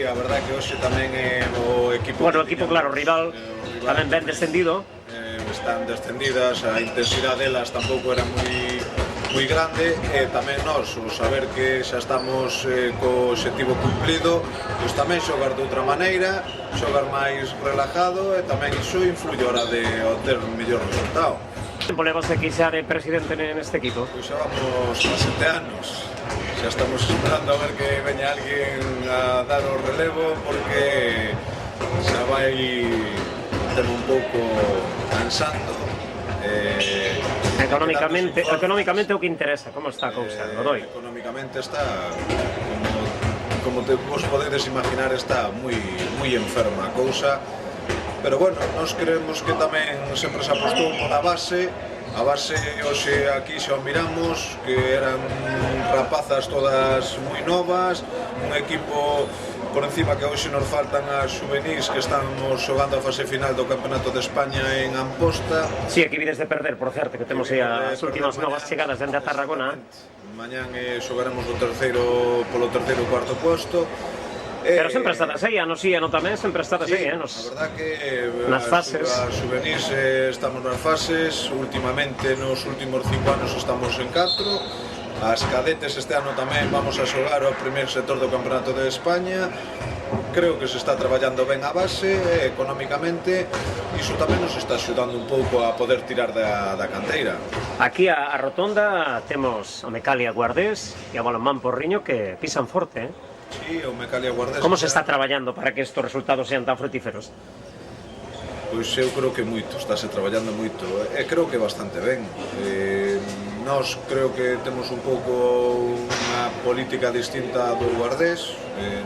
a verdad que hoxe tamén o equipo... Bueno, o equipo, claro, o rival tamén ben descendido. Están descendidas, a intensidade delas tampouco era moi grande, e tamén nós, o saber que xa estamos co objetivo cumplido, pois tamén xogar de outra maneira, xogar máis relajado, e tamén iso influye a hora de obter un mellor resultado. Tempo levas aquí xa de presidente neste equipo? Pois xa vamos a 7 anos. Xa estamos esperando a ver que veña alguén a dar o relevo, porque xa vai tema un pouco cansando. Económicamente o que interesa, como está a cousa, Godoy? Económicamente está, como vos podedes imaginar, está moi enferma a cousa, pero bueno, nós creemos que tamén sempre se apostou pola base. A base, hoxe aquí xa o miramos, que eran rapazas todas moi novas, un equipo por encima que hoxe nos faltan as juvenís, que estamos xogando a fase final do Campeonato de España en Amposta. Si, aquí vides de perder, por certo, que temos aí as últimas novas chegadas dende a Tarragona. Mañán xogaremos polo terceiro e cuarto posto. Pero sempre estades aí, ano sí, ano tamén, sempre estades aí, a verdad que nas fases. As juvenís estamos nas fases, últimamente nos últimos 5 anos estamos en 4. As cadetes este ano tamén vamos a xogar ao primeiro sector do Campeonato de España. Creo que se está traballando ben a base, económicamente, iso tamén nos está axudando un pouco a poder tirar da canteira. Aquí a rotonda temos a Mecalia Guardés e a Balonmán Porriño, que pisan forte, Sí, o Mecalia Guardés. Como se está traballando para que estes resultados sean tan frutíferos? Pois eu creo que moito, estáse traballando moito, e creo que bastante ben. Nós creo que temos un pouco unha política distinta do Guardés,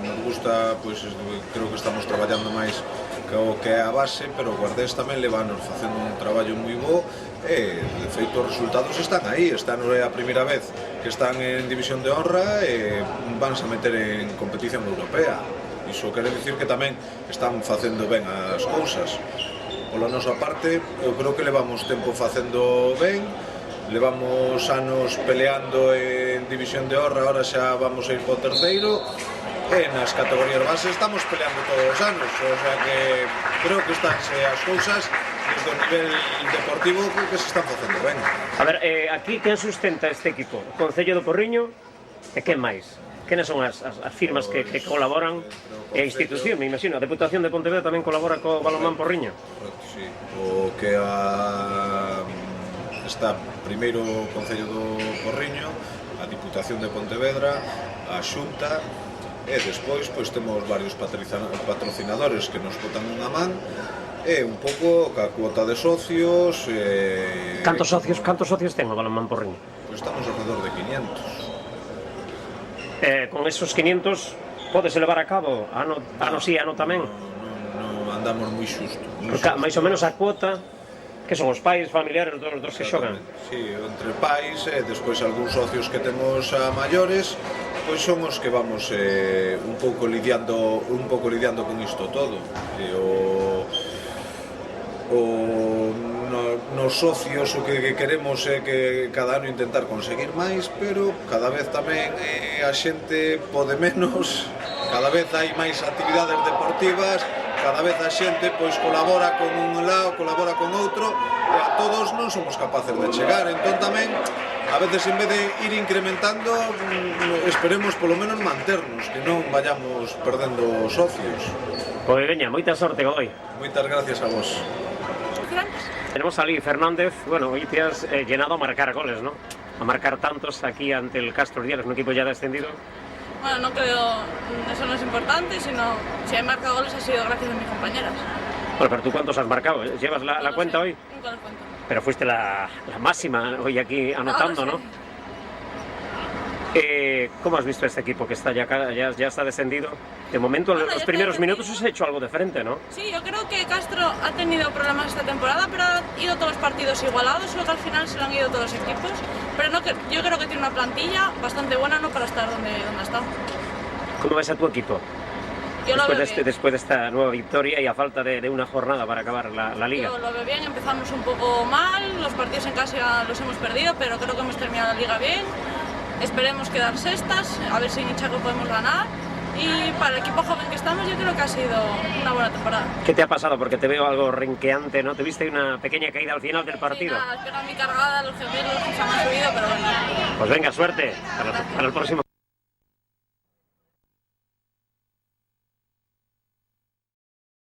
nos gusta, pois creo que estamos traballando máis que é a base, pero o Guardés tamén levanos facendo un traballo moi bo, e de feito os resultados están aí. Este ano é a primeira vez que están en División de Honra e vanse a meter en competición europea. Iso quere dicir que tamén están facendo ben as cousas. Pola nosa parte, eu creo que levamos tempo facendo ben, levamos anos peleando en División de Honra, ahora xa vamos a ir po terceiro, e nas categorías base estamos peleando todos os anos, o sea que creo que estánse as cousas desde o nivel deportivo que se están facendo ben. A ver, aquí quen sustenta este equipo? O Concello do Porriño e quen máis? Quenes son as firmas que colaboran? E a institución, me imagino, a Deputación de Pontevedra tamén colabora co Balonmán Porriño? Sí, o que está primeiro o Concello do Porriño, a Diputación de Pontevedra, a Xunta, e despois pois temos varios patrocinadores que nos botan unha man, e un pouco ca cuota de socios. Cantos socios ten o Balonmán Porriño? Pois estamos alrededor de 500. Con esos 500 podes levar a cabo ano sí, ano tamén? Non andamos moi xusto. Mais ou menos a cuota, que son os pais familiares dos que xogan? Sí, entre pais e despois algúns socios que temos a maiores, pois son os que vamos un pouco lidiando con isto todo. Nos socios o que queremos é que cada ano intentar conseguir máis, pero cada vez tamén a xente pode menos, cada vez hai máis actividades deportivas, cada vez a xente pois colabora con un lado, colabora con outro, e a todos non somos capaces de chegar. Entón tamén, a veces en vez de ir incrementando, esperemos polo menos manternos, que non vayamos perdendo socios. Pois veña, moita sorte, Godoy. Moitas gracias a vos. Tenemos a Ali Fernández, bueno, hoy te has llenado a marcar goles, ¿no? A marcar tantos aquí ante el Castro Urdiales, un equipo ya descendido. Bueno, no creo, eso no es importante, sino si he marcado goles ha sido gracias a mis compañeras. Bueno, pero tú ¿cuántos has marcado? ¿Llevas la cuenta hoy? Nunca los cuento. Pero fuiste la máxima hoy aquí anotando, ¿no? ¿Cómo has visto este equipo que está ya está descendido? De momento, en los primeros minutos has hecho algo de frente, ¿no? Sí, yo creo que Castro ha tenido problemas esta temporada, pero ha ido todos los partidos igualados, solo que al final se lo han ido todos los equipos. Pero no, yo creo que tiene una plantilla bastante buena, ¿no?, para estar donde está. ¿Cómo ves a tu equipo? Después de esta nueva victoria y a falta de una jornada para acabar la liga. Yo lo veo bien, empezamos un poco mal, los partidos en casa los hemos perdido, pero creo que hemos terminado la liga bien. Esperemos quedar sextas, a ver si en Ichaco podemos ganar y para el equipo joven que estamos yo creo que ha sido una buena temporada. ¿Qué te ha pasado? Porque te veo algo renqueante, ¿no? ¿Te viste una pequeña caída al final del partido? Sí, nada, pega mi cargada, los gemelos se me han subido, pero bueno. Pues venga, suerte para el próximo.